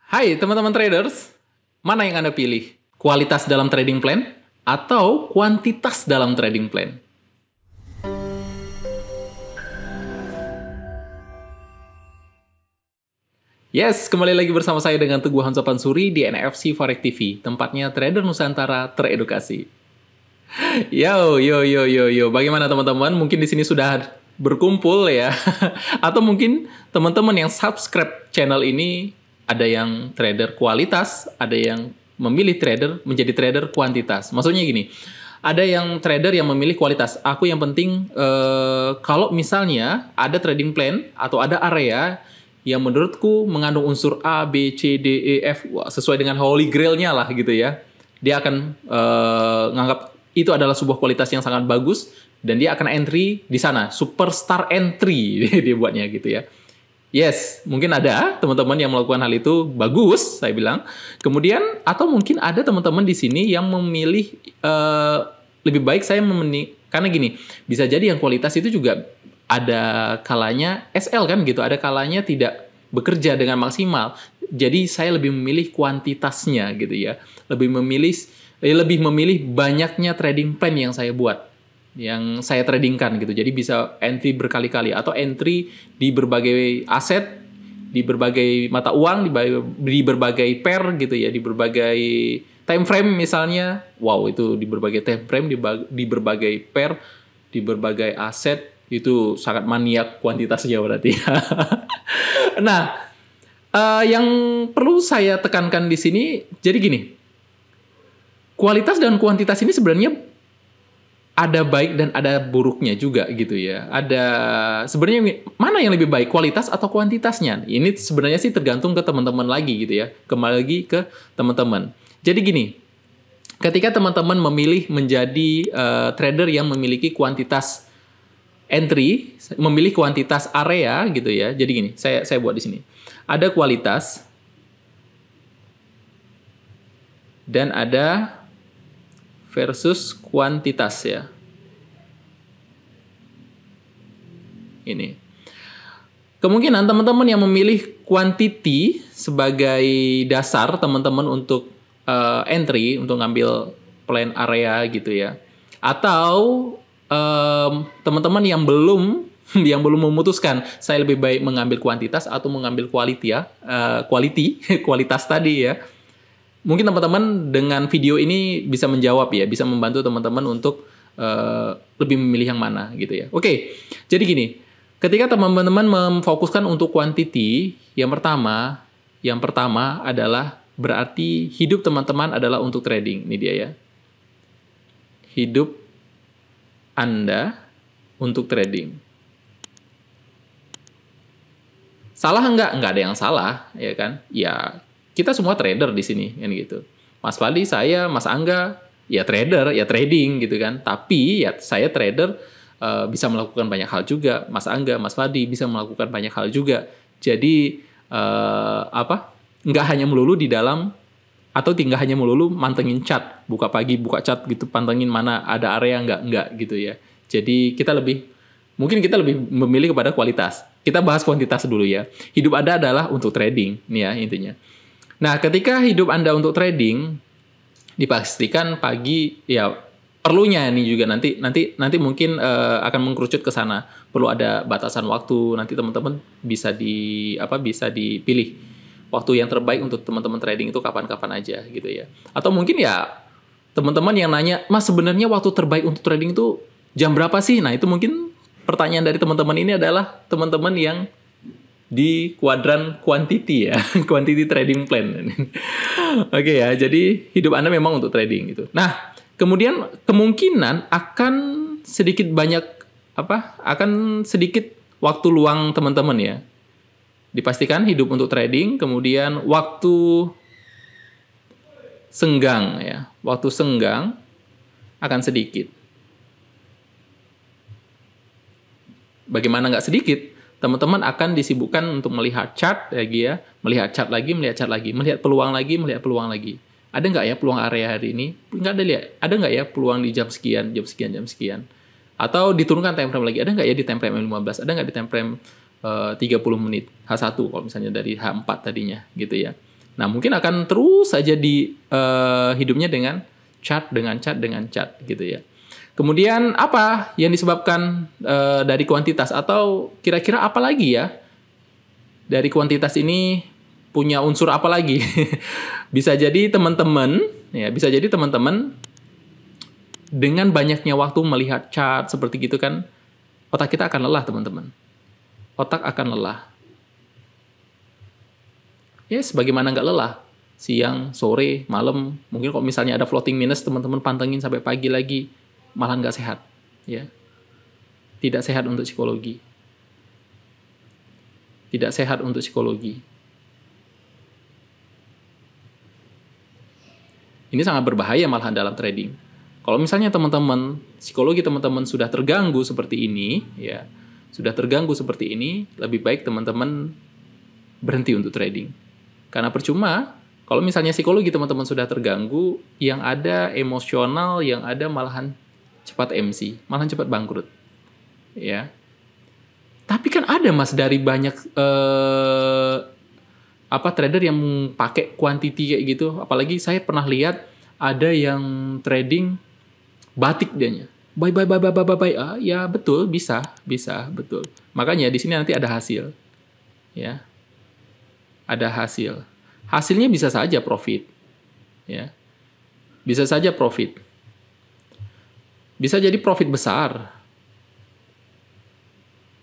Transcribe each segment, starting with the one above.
Hai teman-teman traders, mana yang Anda pilih? Kualitas dalam trading plan atau kuantitas dalam trading plan? Yes, kembali lagi bersama saya dengan Teguh Hansa Pansuri di NFC Forex TV, tempatnya trader Nusantara teredukasi. Yo, bagaimana teman-teman? Mungkin di sini sudah berkumpul ya, atau mungkin teman-teman yang subscribe channel ini ada yang trader kualitas, ada yang memilih trader menjadi trader kuantitas. Maksudnya gini, ada yang trader yang memilih kualitas. Aku yang penting kalau misalnya ada trading plan atau ada area yang menurutku mengandung unsur A, B, C, D, E, F, sesuai dengan holy grail-nya lah gitu ya. Dia akan nganggap itu adalah sebuah kualitas yang sangat bagus dan dia akan entry di sana, superstar entry dia buatnya gitu ya. Yes, mungkin ada teman-teman yang melakukan hal itu bagus, saya bilang. Kemudian atau mungkin ada teman-teman di sini yang memilih lebih baik saya karena gini, bisa jadi yang kualitas itu juga ada kalanya SL kan gitu, ada kalanya tidak bekerja dengan maksimal. Jadi saya lebih memilih kuantitasnya gitu ya. Lebih memilih banyaknya trading plan yang saya buat, yang saya tradingkan gitu. Jadi bisa entry berkali-kali atau entry di berbagai aset, di berbagai mata uang, di berbagai pair gitu ya, di berbagai time frame misalnya. Wow, itu di berbagai time frame, di berbagai pair, di berbagai aset, itu sangat maniak kuantitasnya berarti. Nah, yang perlu saya tekankan di sini, jadi gini, kualitas dan kuantitas ini sebenarnya ada baik dan ada buruknya juga gitu ya. Ada sebenarnya mana yang lebih baik, kualitas atau kuantitasnya? Ini sebenarnya sih tergantung ke teman-teman lagi gitu ya. Kembali lagi ke teman-teman. Jadi gini, ketika teman-teman memilih menjadi trader yang memiliki kuantitas entry, memilih kuantitas area gitu ya. Jadi gini, saya buat di sini. Ada kualitas dan ada versus kuantitas ya. Ini. Kemungkinan teman-teman yang memilih quantity sebagai dasar teman-teman untuk entry, untuk ngambil plan area gitu ya. Atau teman-teman yang belum memutuskan saya lebih baik mengambil kuantitas atau mengambil quality ya, kualitas tadi ya. Mungkin teman-teman dengan video ini bisa menjawab ya, bisa membantu teman-teman untuk lebih memilih yang mana gitu ya. Oke, jadi gini, ketika teman-teman memfokuskan untuk quantity, yang pertama adalah berarti hidup teman-teman adalah untuk trading. Ini dia ya. Hidup Anda untuk trading. Salah enggak? Enggak ada yang salah, ya kan? Ya, kita semua trader di sini kan gitu. Mas Fadi, saya, Mas Angga, ya trader, ya trading gitu kan. Tapi ya saya trader bisa melakukan banyak hal juga. Mas Angga, Mas Fadi bisa melakukan banyak hal juga. Jadi nggak hanya melulu di dalam atau tinggal hanya melulu mantengin chart, buka pagi, buka chart gitu, pantengin mana ada area nggak gitu ya. Jadi mungkin kita lebih memilih kepada kualitas. Kita bahas kuantitas dulu ya. Hidup Anda adalah untuk trading, nih ya intinya. Nah, ketika hidup Anda untuk trading, dipastikan pagi, ya perlunya ini juga nanti mungkin akan mengkerucut ke sana. Perlu ada batasan waktu. Nanti teman-teman bisa dipilih waktu yang terbaik untuk teman-teman trading itu kapan-kapan aja gitu ya. Atau mungkin ya teman-teman yang nanya, Mas sebenarnya waktu terbaik untuk trading itu jam berapa sih? Nah, itu mungkin pertanyaan dari teman-teman ini adalah teman-teman yang di kuadran quantity ya, quantity trading plan. Oke ya, jadi hidup Anda memang untuk trading gitu. Nah, kemudian kemungkinan akan sedikit waktu luang teman-teman ya. Dipastikan hidup untuk trading, kemudian waktu senggang ya. Waktu senggang akan sedikit. Bagaimana nggak sedikit? Teman-teman akan disibukkan untuk melihat chart lagi ya, melihat chart lagi, melihat peluang lagi. Ada nggak ya peluang area hari ini? Nggak ada lihat. Ada nggak ya peluang di jam sekian. Atau diturunkan time frame lagi. Ada nggak ya di time frame 15? Ada nggak di time frame 30 menit H1 kalau misalnya dari H4 tadinya gitu ya. Nah, mungkin akan terus saja di hidupnya dengan chart gitu ya. Kemudian apa yang disebabkan dari kuantitas, atau kira-kira apa lagi ya dari kuantitas ini punya unsur apa lagi? Bisa jadi teman-teman dengan banyaknya waktu melihat chart seperti gitu kan, otak kita akan lelah, teman-teman. Otak akan lelah. Yes, bagaimana nggak lelah? Siang, sore, malam, mungkin kalau misalnya ada floating minus, teman-teman pantengin sampai pagi lagi, malah nggak sehat. Ya, tidak sehat untuk psikologi. Tidak sehat untuk psikologi. Ini sangat berbahaya malahan dalam trading. Kalau misalnya teman-teman, psikologi teman-teman sudah terganggu seperti ini, ya, sudah terganggu seperti ini, lebih baik teman-teman berhenti untuk trading. Karena percuma, kalau misalnya psikologi teman-teman sudah terganggu, yang ada emosional, yang ada malahan cepat MC, malahan cepat bangkrut. Ya. Tapi kan ada Mas dari banyak trader yang pakai quantity kayak gitu. Apalagi saya pernah lihat ada yang trading batik dianya. Buy. Ya betul, bisa, betul. Makanya di sini nanti ada hasil. Ya. Ada hasil. Hasilnya bisa saja profit. Ya. Bisa saja profit. Bisa jadi profit besar.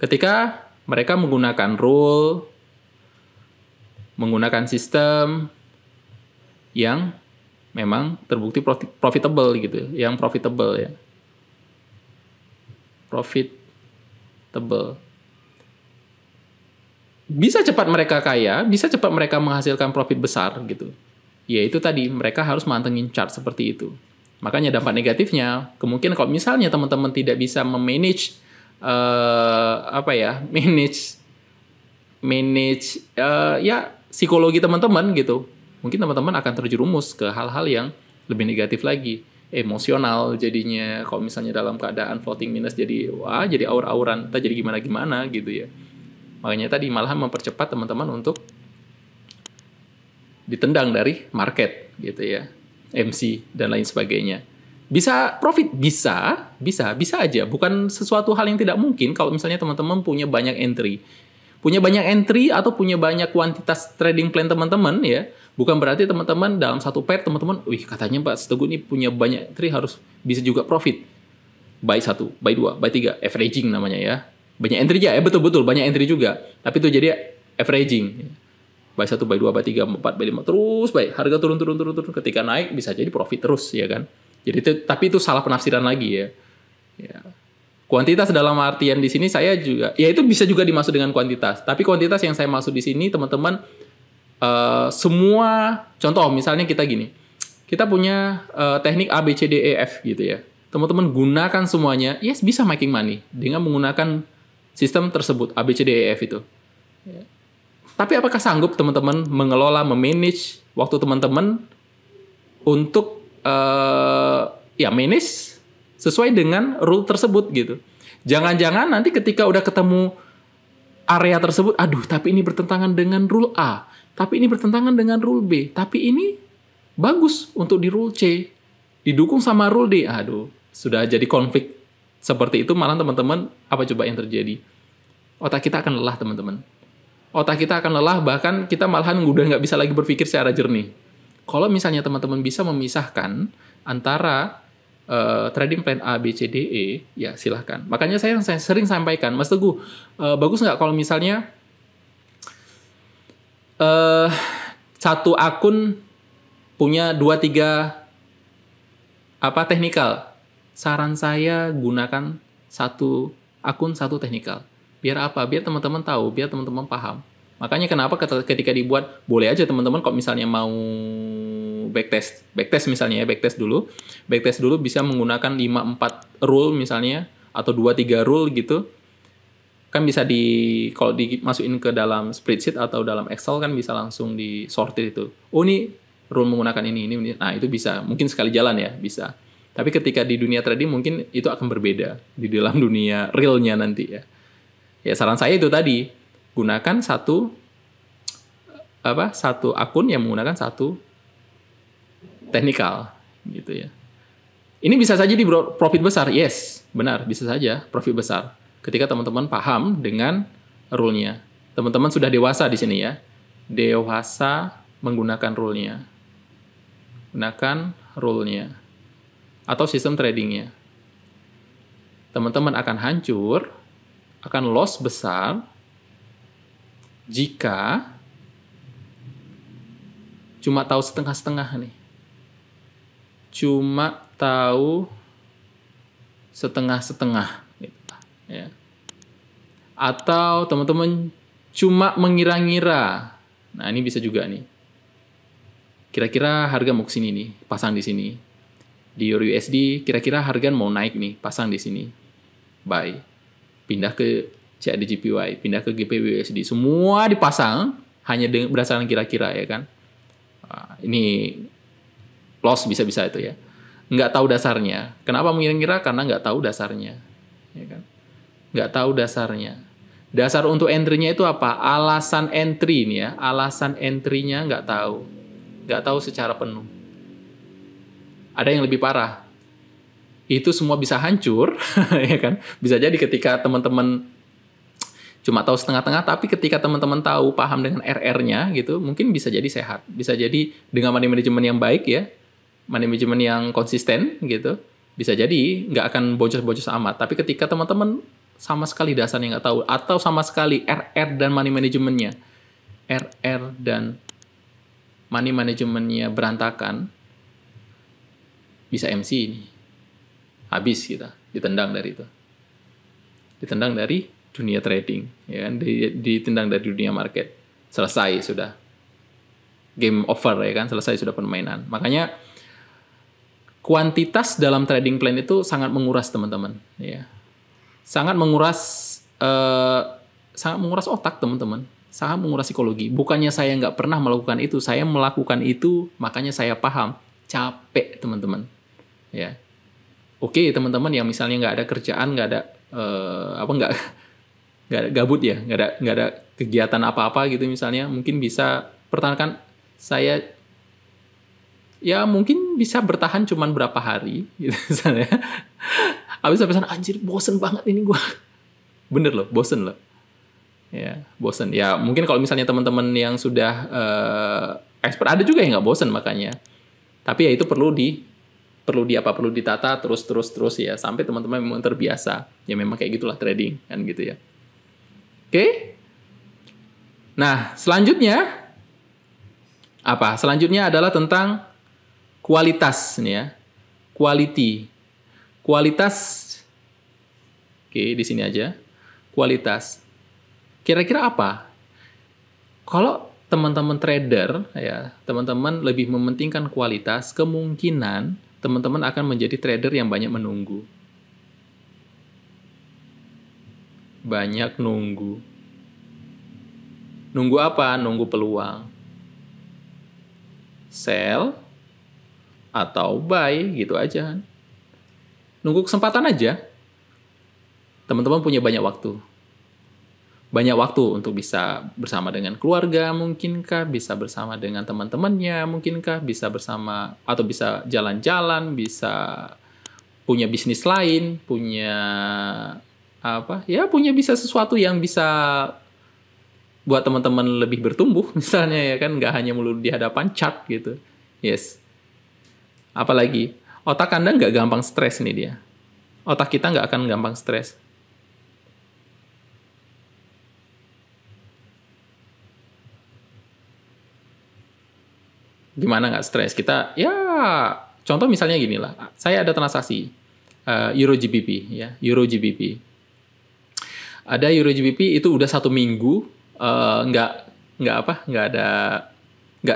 Ketika mereka menggunakan rule, menggunakan sistem yang memang terbukti profitable gitu, yang profitable ya. Profitable. Bisa cepat mereka kaya, bisa cepat mereka menghasilkan profit besar gitu. Ya itu tadi, mereka harus mantengin chart seperti itu. Makanya dampak negatifnya, kemungkinan kalau misalnya teman-teman tidak bisa memanage psikologi teman-teman gitu, mungkin teman-teman akan terjerumus ke hal-hal yang lebih negatif lagi, emosional jadinya. Kalau misalnya dalam keadaan floating minus jadi aur-auran, entah jadi gimana gitu ya. Makanya tadi malahan mempercepat teman-teman untuk ditendang dari market gitu ya, MC dan lain sebagainya. Bisa profit, bisa aja. Bukan sesuatu hal yang tidak mungkin kalau misalnya teman-teman punya banyak entry. Punya banyak entry atau punya banyak kuantitas trading plan teman-teman ya. Bukan berarti teman-teman dalam satu pair teman-teman, katanya Pak Seteguh ini punya banyak entry harus bisa juga profit. Buy 1, buy 2, buy 3, averaging namanya ya. Banyak entry aja, betul-betul banyak entry juga. Tapi itu jadi averaging. Buy 1, buy 2, buy 3, 4, buy 5, terus buy. Harga turun. Ketika naik bisa jadi profit terus ya kan. Jadi tapi itu salah penafsiran lagi ya. Kuantitas dalam artian di sini saya juga, ya itu bisa juga dimaksud dengan kuantitas. Tapi kuantitas yang saya maksud di sini teman-teman, semua contoh misalnya kita gini. Kita punya teknik A, B, C, D, E, F gitu ya. Teman-teman gunakan semuanya, yes bisa making money dengan menggunakan sistem tersebut A, B, C, D, E, F itu. Ya. Tapi apakah sanggup teman-teman mengelola, memanage waktu teman-teman untuk manage sesuai dengan rule tersebut gitu. Jangan-jangan nanti ketika udah ketemu area tersebut, tapi ini bertentangan dengan rule A, tapi ini bertentangan dengan rule B, tapi ini bagus untuk di rule C, didukung sama rule D. Sudah jadi konflik seperti itu, malah teman-teman, apa coba yang terjadi? Otak kita akan lelah, teman-teman. Otak kita akan lelah, bahkan kita malahan udah nggak bisa lagi berpikir secara jernih. Kalau misalnya teman-teman bisa memisahkan antara trading plan A, B, C, D, E, ya silahkan. Makanya saya sering sampaikan, Mas Teguh, bagus nggak kalau misalnya satu akun punya 2-3 teknikal. Saran saya gunakan satu akun, satu teknikal. Biar apa? Biar teman-teman tahu, biar teman-teman paham. Makanya kenapa ketika dibuat, boleh aja teman-teman kalau misalnya mau backtest misalnya ya, backtest dulu bisa menggunakan 5-4 rule misalnya, atau 2-3 rule gitu. Kan bisa kalau dimasukin ke dalam spreadsheet atau dalam Excel kan bisa langsung disortir itu. Ini rule menggunakan ini. Nah, itu bisa. Mungkin sekali jalan ya, bisa. Tapi ketika di dunia trading mungkin itu akan berbeda di dalam dunia realnya nanti ya. Ya saran saya itu tadi, gunakan satu satu akun yang menggunakan satu teknikal gitu ya. Ini bisa saja di profit besar, yes, benar, bisa saja profit besar. Ketika teman-teman paham dengan rule-nya. Teman-teman sudah dewasa di sini ya. Dewasa menggunakan rule-nya. Gunakan rule-nya. Atau sistem trading-nya. Teman-teman akan hancur, akan loss besar, jika cuma tahu setengah-setengah nih. Cuma tahu setengah-setengah gitu, ya. Atau teman-teman cuma mengira-ngira. Nah, ini bisa juga nih. Kira-kira harga mau ke sini nih, pasang di sini. Di Euro USD kira-kira harga mau naik nih, pasang di sini. Buy. Pindah ke CAD/JPY, pindah ke GBP USD. Semua dipasang hanya berdasarkan kira-kira ya kan. Ini loss bisa-bisa itu ya. Nggak tahu dasarnya. Kenapa mengira-ngira? Karena nggak tahu dasarnya. Ya kan? Nggak tahu dasarnya. Dasar untuk entry-nya itu apa? Alasan entry nih ya. Alasan entry-nya nggak tahu. Nggak tahu secara penuh. Ada yang lebih parah. Itu semua bisa hancur, ya kan? Bisa jadi ketika teman-teman cuma tahu setengah-tengah, tapi ketika teman-teman tahu, paham dengan RR-nya gitu, mungkin bisa jadi sehat. Bisa jadi dengan money management yang baik ya, money management yang konsisten gitu, bisa jadi nggak akan boncos-boncos amat. Tapi ketika teman-teman sama sekali dasarnya nggak tahu, atau sama sekali RR dan money managementnya, RR dan money managementnya berantakan, bisa MC ini. Habis kita, ditendang dari itu. Ditendang dari dunia trading, ya kan? Ditendang dari dunia market. Selesai sudah. Game over ya kan, selesai sudah permainan. Makanya kuantitas dalam trading plan itu sangat menguras teman-teman, ya. Sangat menguras otak teman-teman, sangat menguras psikologi. Bukannya saya nggak pernah melakukan itu, saya melakukan itu, makanya saya paham. Capek teman-teman, ya. Oke teman-teman yang misalnya nggak ada kerjaan, nggak ada nggak ada gabut ya, nggak ada kegiatan apa-apa gitu misalnya, mungkin bisa pertahankan. Saya ya mungkin bisa bertahan cuman berapa hari gitu misalnya. Habis sampai sana anjir bosen banget ini gue. Bener loh, bosen loh. Ya, bosen. Ya mungkin kalau misalnya teman-teman yang sudah expert, ada juga yang nggak bosen makanya. Tapi ya itu perlu ditata terus ya sampai teman-teman memang terbiasa. Ya memang kayak gitulah trading kan gitu ya. Oke. Nah, selanjutnya apa? Selanjutnya adalah tentang kualitas nih ya. Kualitas. Oke, di sini aja. Kualitas. Kira-kira apa? Kalau teman-teman trader ya, teman-teman lebih mementingkan kualitas, kemungkinan teman-teman akan menjadi trader yang banyak menunggu. Banyak nunggu. Nunggu apa? Nunggu peluang. Sell atau buy gitu aja. Nunggu kesempatan aja. Teman-teman punya banyak waktu. Banyak waktu untuk bisa bersama dengan keluarga mungkinkah, bisa bersama dengan teman-temannya mungkinkah, bisa bersama atau bisa jalan-jalan, bisa punya bisnis lain, punya apa? Ya punya bisa sesuatu yang bisa buat teman-teman lebih bertumbuh misalnya ya kan, nggak hanya melulu di hadapan chart gitu. Yes. Apalagi otak Anda nggak gampang stres nih dia. Otak kita nggak akan gampang stres. Gimana nggak stres? Kita, ya, contoh misalnya gini lah. Saya ada transaksi Euro GBP, ya, Euro GBP. Ada Euro GBP itu udah 1 minggu, nggak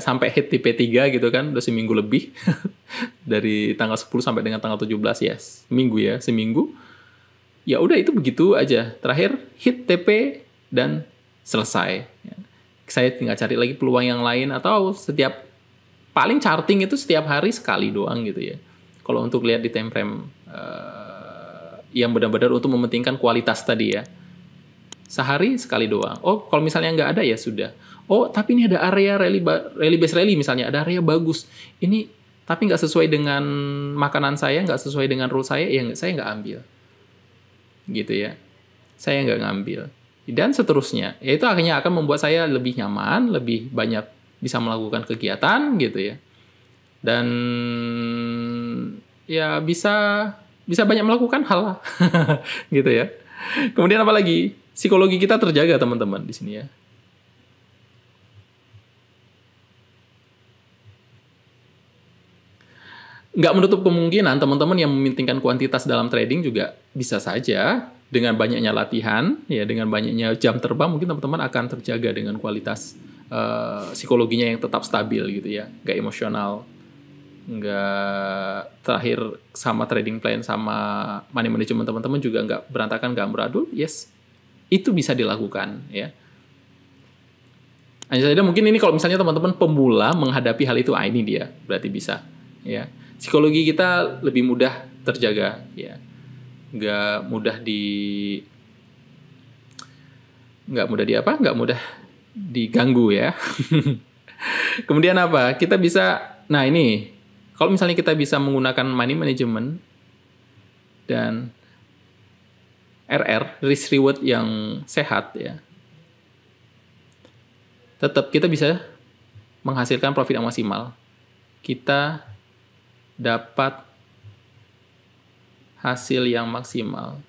sampai hit TP3 gitu kan, udah seminggu lebih. Dari tanggal 10 sampai dengan tanggal 17, yes. Seminggu. Ya udah itu begitu aja. Terakhir hit TP dan selesai. Saya tinggal cari lagi peluang yang lain atau paling charting itu setiap hari sekali doang gitu ya. Kalau untuk lihat di time frame yang benar-benar untuk mementingkan kualitas tadi ya. Sehari sekali doang. Oh, kalau misalnya nggak ada ya sudah. Oh, tapi ini ada area rally base rally misalnya, ada area bagus. Ini tapi nggak sesuai dengan makanan saya, nggak sesuai dengan rule saya, ya saya nggak ambil. Gitu ya. Saya nggak ngambil. Dan seterusnya. Ya itu akhirnya akan membuat saya lebih nyaman, lebih banyak bisa melakukan kegiatan gitu ya. Dan ya bisa banyak melakukan hal gitu ya. Kemudian apa lagi? Psikologi kita terjaga teman-teman di sini ya. Nggak menutup kemungkinan teman-teman yang mementingkan kuantitas dalam trading juga bisa saja dengan banyaknya latihan, ya dengan banyaknya jam terbang mungkin teman-teman akan terjaga dengan kualitas psikologinya yang tetap stabil gitu ya, nggak emosional, nggak terakhir sama trading plan sama money management teman-teman juga nggak berantakan, nggak amburadul. Yes, itu bisa dilakukan ya. Hanya saja mungkin ini kalau misalnya teman-teman pemula menghadapi hal itu, ini dia berarti bisa ya. Psikologi kita lebih mudah terjaga ya, nggak mudah diganggu ya. Kemudian apa? Kita bisa, nah ini, kalau misalnya kita bisa menggunakan money management dan RR, risk reward yang sehat ya, tetap kita bisa menghasilkan profit yang maksimal. Kita dapat hasil yang maksimal.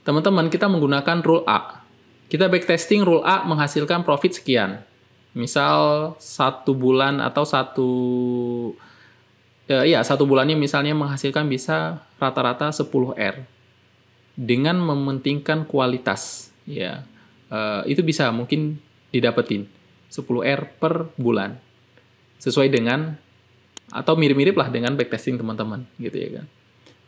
Teman-teman, kita menggunakan rule A. Kita backtesting rule A menghasilkan profit sekian. Misal 1 bulan atau 1 bulannya misalnya menghasilkan bisa rata-rata 10R. Dengan mementingkan kualitas. Ya, itu bisa mungkin didapetin 10R per bulan. Sesuai dengan atau mirip-mirip lah dengan backtesting teman-teman gitu ya kan.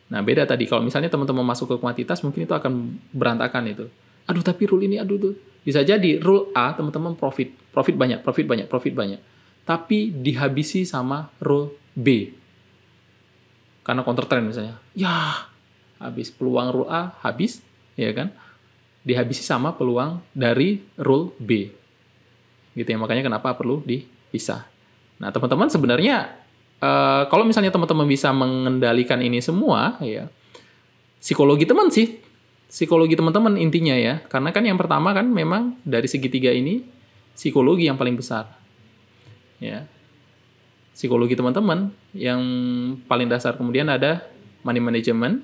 Nah, beda tadi kalau misalnya teman-teman masuk ke kuantitas mungkin itu akan berantakan itu. Aduh, tapi rule ini tuh. Bisa jadi rule A teman-teman profit banyak. Tapi dihabisi sama rule B. Karena counter trend misalnya. Ya, habis peluang rule A habis, ya kan? Dihabisi sama peluang dari rule B. Gitu ya, makanya kenapa perlu dipisah. Nah, teman-teman sebenarnya kalau misalnya teman-teman bisa mengendalikan ini semua, ya psikologi teman-teman intinya ya. Karena kan yang pertama kan memang dari segitiga ini psikologi yang paling besar, ya. Psikologi teman-teman yang paling dasar. Kemudian ada money management,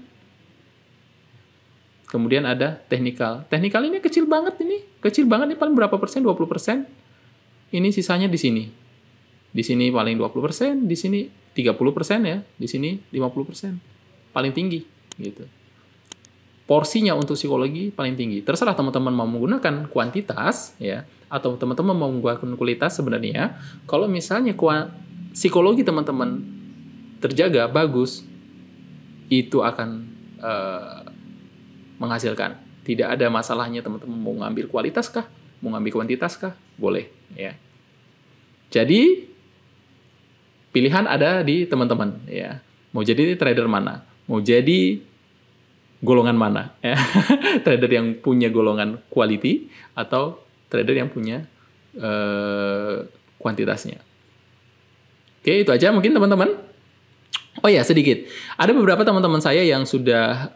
kemudian ada technical. Technical ini kecil banget nih paling berapa persen, 20%. Ini sisanya di sini. Di sini paling 20%, di sini 30% ya, di sini 50%. Paling tinggi gitu. Porsinya untuk psikologi paling tinggi. Terserah teman-teman mau menggunakan kuantitas ya atau teman-teman mau menggunakan kualitas. Sebenarnya kalau misalnya psikologi teman-teman terjaga bagus, itu akan menghasilkan. Tidak ada masalahnya teman-teman mau ngambil kualitas kah, mau ngambil kuantitas kah, boleh ya. Jadi pilihan ada di teman-teman ya. Mau jadi trader mana? Mau jadi golongan mana? Ya. Trader yang punya golongan quality atau trader yang punya kuantitasnya. Oke, itu aja mungkin teman-teman. Oh ya, sedikit. Ada beberapa teman-teman saya yang sudah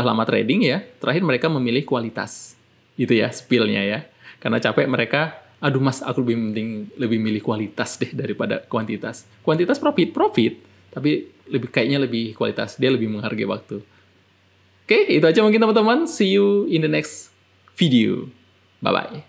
lama trading ya. Terakhir mereka memilih kualitas. Itu ya, spill-nya ya. Karena capek mereka, aduh mas, aku lebih milih kualitas deh daripada kuantitas. Kuantitas profit, tapi kayaknya lebih kualitas. Dia lebih menghargai waktu. Oke, itu aja mungkin teman-teman. See you in the next video. Bye-bye.